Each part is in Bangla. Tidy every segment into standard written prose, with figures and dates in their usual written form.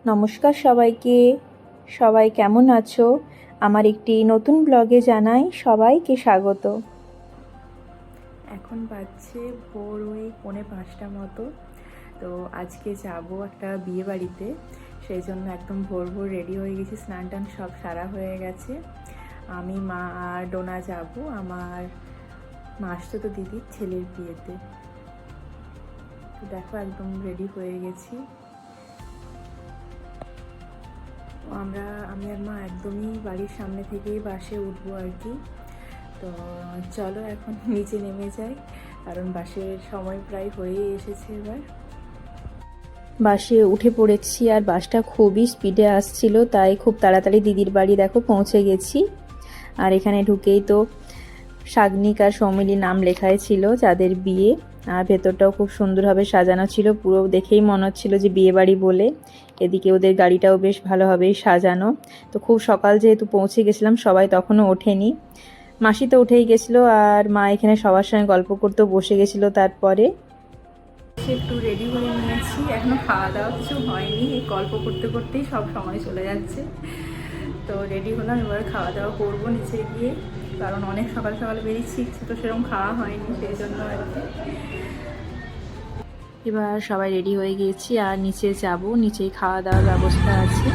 নমস্কার সবাইকে। সবাই কেমন আছো? আমার একটি নতুন ব্লগে জানাই সবাইকে স্বাগত। এখন বাজছে ভোর ওই 4:45 মতো। তো আজকে যাব একটা বিয়ে বাড়িতে, সেই জন্য একদম ভোর ভোর রেডি হয়ে গেছি, স্নান টান সব সারা হয়ে গেছে। আমি, মা আর ডোনা যাব আমার মাসতুতো দিদির ছেলের বিয়েতে। তো দেখো একদম রেডি হয়ে গেছি। আমি আর মা একদমই বাড়ির সামনে থেকেই বাসে উঠবো আর কি। তো চলো এখন নিচে নেমে যাই, কারণ বাসের সময় প্রায় হয়েই এসেছে। এবার বাসে উঠে পড়েছি আর বাসটা খুবই স্পিডে আসছিল, তাই খুব তাড়াতাড়ি দিদির বাড়ি দেখো পৌঁছে গেছি। আর এখানে ঢুকেই তো সাগনিক আর সৌমিলির নাম লেখাই ছিল, যাদের বিয়ে। আর ভেতরটাও খুব সুন্দরভাবে সাজানো ছিল, পুরো দেখেই মনে হচ্ছিল যে বিয়ে বাড়ি বলে। এদিকে ওদের গাড়িটাও বেশ ভালোভাবেই সাজানো। তো খুব সকাল যেহেতু পৌঁছে গেছিলাম, সবাই তখনও ওঠেনি। মাসি তো উঠেই গেছিলো, আর মা এখানে সবার সঙ্গে গল্প করতেও বসে গেছিলো। তারপরে একটু রেডি হয়ে নিয়েছি, এখনো খাওয়া দাওয়া কিছু হয়নি, এই গল্প করতে করতেই সব সময় চলে যাচ্ছে। তো রেডি হলাম, এবার খাওয়া দাওয়া করবো নিচে গিয়ে, কারণ অনেক সকাল সকাল বেরিয়েছি, কিছু তো সেরকম খাওয়া হয়নি, সেই জন্য আর কি। এবার সবাই রেডি হয়ে গিয়েছি আর নিচে যাব। নিচেই খাওয়া দাওয়ার ব্যবস্থা আছে,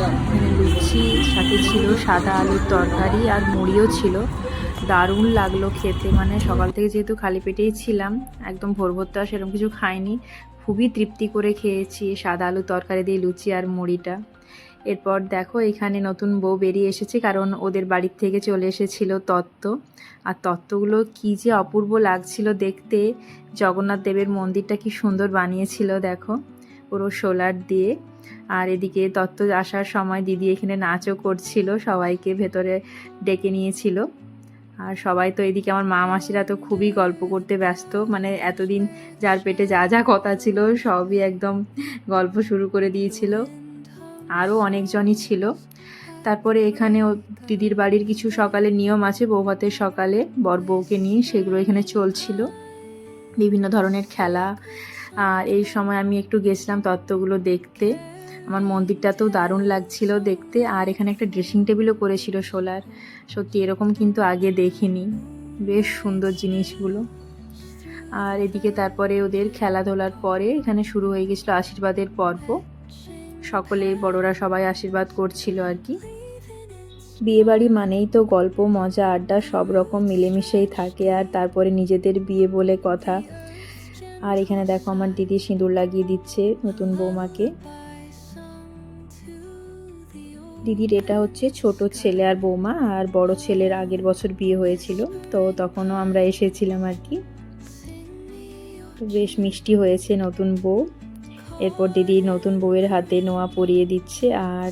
এখানে লুচি, সাথে ছিল সাদা আলুর তরকারি আর মুড়িও ছিল। দারুণ লাগলো খেতে, মানে সকাল থেকে যেহেতু খালি পেটেই ছিলাম, একদম ভোর ভোর তো সেরকম কিছু খাইনি, খুবই তৃপ্তি করে খেয়েছি সাদা আলুর তরকারি দিয়ে লুচি আর মুড়িটা। এরপর দেখো এখানে নতুন বউ বেরিয়ে এসেছে, কারণ ওদের বাড়ির থেকে চলে এসেছিল তত্ত্ব। আর তত্ত্বগুলো কী যে অপূর্ব লাগছিল দেখতে। জগন্নাথ দেবের মন্দিরটা কি সুন্দর বানিয়েছিল দেখো, পুরো সোলার দিয়ে। আর এদিকে তত্ত্ব আসার সময় দিদি এখানে নাচও করছিল, সবাইকে ভেতরে ডেকে নিয়েছিল। আর সবাই তো এদিকে আমার মা মাসিরা তো খুবই গল্প করতে ব্যস্ত, মানে এতদিন যার পেটে যা যা কথা ছিল সবই একদম গল্প শুরু করে দিয়েছিল। আরও অনেকজনই ছিল। তারপরে এখানে দিদির বাড়ির কিছু সকালে নিয়ম আছে, বৌভাতের সকালে বর বউকে নিয়ে, সেগুলো এখানে চলছিল, বিভিন্ন ধরনের খেলা। আর এই সময় আমি একটু গেছিলাম তত্ত্বগুলো দেখতে, আমার মন্দিরটাতেও দারুণ লাগছিল দেখতে। আর এখানে একটা ড্রেসিং টেবিলও করেছিল সোলার, সত্যি এরকম কিন্তু আগে দেখিনি, বেশ সুন্দর জিনিসগুলো। আর এদিকে তারপরে ওদের খেলাধুলার পরে এখানে শুরু হয়ে গেছিলো আশীর্বাদের পর্ব, সকলে বড়রা সবাই আশীর্বাদ করছিল আর কি। বিয়েবাড়ি মানেই তো গল্প, মজা, আড্ডা সব রকম মিলেমিশেই থাকে। আর তারপরে নিজেদের বিয়ে বলে কথা। আর এখানে দেখো আমার দিদি সিঁদুর লাগিয়ে দিচ্ছে নতুন বৌমাকে। দিদির এটা হচ্ছে ছোট ছেলে আর বৌমা, আর বড় ছেলের আগের বছর বিয়ে হয়েছিল, তো তখনও আমরা এসেছিলাম আর কি। বেশ মিষ্টি হয়েছে নতুন বউ। এরপর দিদি নতুন বউয়ের হাতে নোয়া পরিয়ে দিচ্ছে, আর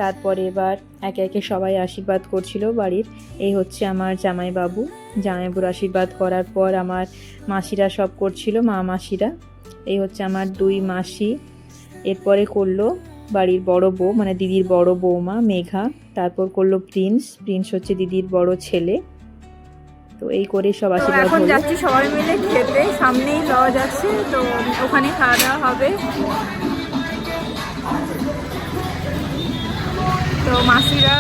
তারপরে এবার একে একে সবাই আশীর্বাদ করছিল বাড়ির। এই হচ্ছে আমার জামাইবাবু, জামাইবাবুর আশীর্বাদ করার পর আমার মাসিরা সব করছিল, মা মাসিরা। এই হচ্ছে আমার দুই মাসি। এরপরে করলো বাড়ির বড় বউ, মানে দিদির বড় বৌমা মেঘা। তারপর করলো প্রিন্স, প্রিন্স হচ্ছে দিদির বড় ছেলে। তো এই করে সব আশীর্বাদ হলো। এখন যাচ্ছি সবাই মিলে খেতে, সামনেই লজ আছে, তো ওখানে খাওয়া দাওয়া হবে। তো মাসিরা,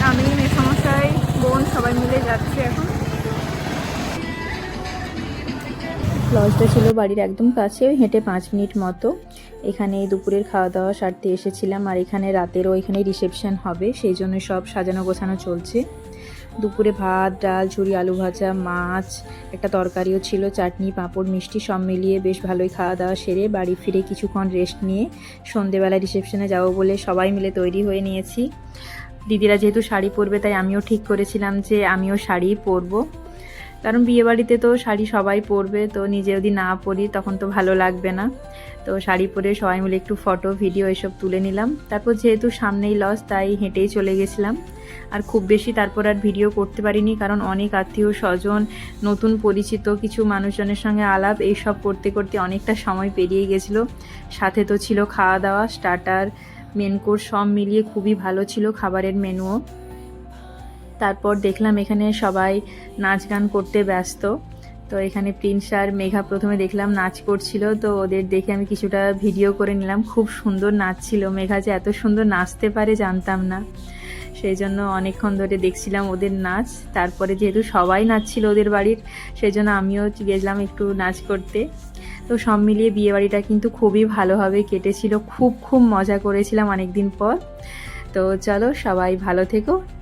আমি, মেসমশাই, বোন সবাই মিলে যাচ্ছি এখন। লজটা ছিল বাড়ির একদম কাছে, হেঁটে 5 মিনিট মতো। এখানে দুপুরের খাওয়া দাওয়া সারতে এসেছিলাম, আর এখানে রাতেরও এখানে রিসেপশন হবে, সেই জন্য সব সাজানো গোছানো চলছে। দুপুরে ভাত, ডাল, ঝুরি আলু ভাজা, মাছ, একটা তরকারিও ছিল, চাটনি, পাঁপড়, মিষ্টি সব মিলিয়ে বেশ ভালোই খাওয়া দাওয়া সেরে বাড়ি ফিরে কিছুক্ষণ রেস্ট নিয়ে সন্ধেবেলা রিসেপশনে যাবো বলে সবাই মিলে তৈরি হয়ে নিয়েছি। দিদিরা যেহেতু শাড়ি পরবে, তাই আমিও ঠিক করেছিলাম যে আমিও শাড়িই পরবো, কারণ বিয়েবাড়িতে তো শাড়ি সবাই পরবে, তো নিজে যদি না পরি তখন তো ভালো লাগবে না। তো শাড়ি পরে সবাই মিলে একটু ফটো ভিডিও এসব তুলে নিলাম। তারপর যেহেতু সামনেই লজ, তাই হেঁটেই চলে গেছিলাম। আর খুব বেশি তারপর আর ভিডিও করতে পারিনি, কারণ অনেক আত্মীয় স্বজন, নতুন পরিচিত কিছু মানুষজনের সঙ্গে আলাপ, এইসব করতে করতে অনেকটা সময় পেরিয়ে গেছিলো। সাথে তো ছিল খাওয়া দাওয়া, স্টার্টার, মেন কোর্স সব মিলিয়ে খুবই ভালো ছিল খাবারের মেনুও। তারপর দেখলাম এখানে সবাই নাচ গান করতে ব্যস্ত, তো এখানে প্রিন্স আর মেঘা প্রথমে দেখলাম নাচ করছিল, তো ওদের দেখে আমি কিছুটা ভিডিও করে নিলাম। খুব সুন্দর নাচছিল, মেঘা যে এত সুন্দর নাচতে পারে জানতাম না, সেই জন্য অনেকক্ষণ ধরে দেখছিলাম ওদের নাচ। তারপরে যেহেতু সবাই নাচছিল ওদের বাড়ির, সেই জন্য আমিও গেছিলাম একটু নাচ করতে। তো সব মিলিয়ে বিয়েবাড়িটা কিন্তু খুবই ভালোভাবে কেটেছিল, খুব খুব মজা করেছিলাম অনেক দিন পর। তো চলো, সবাই ভালো থেকো।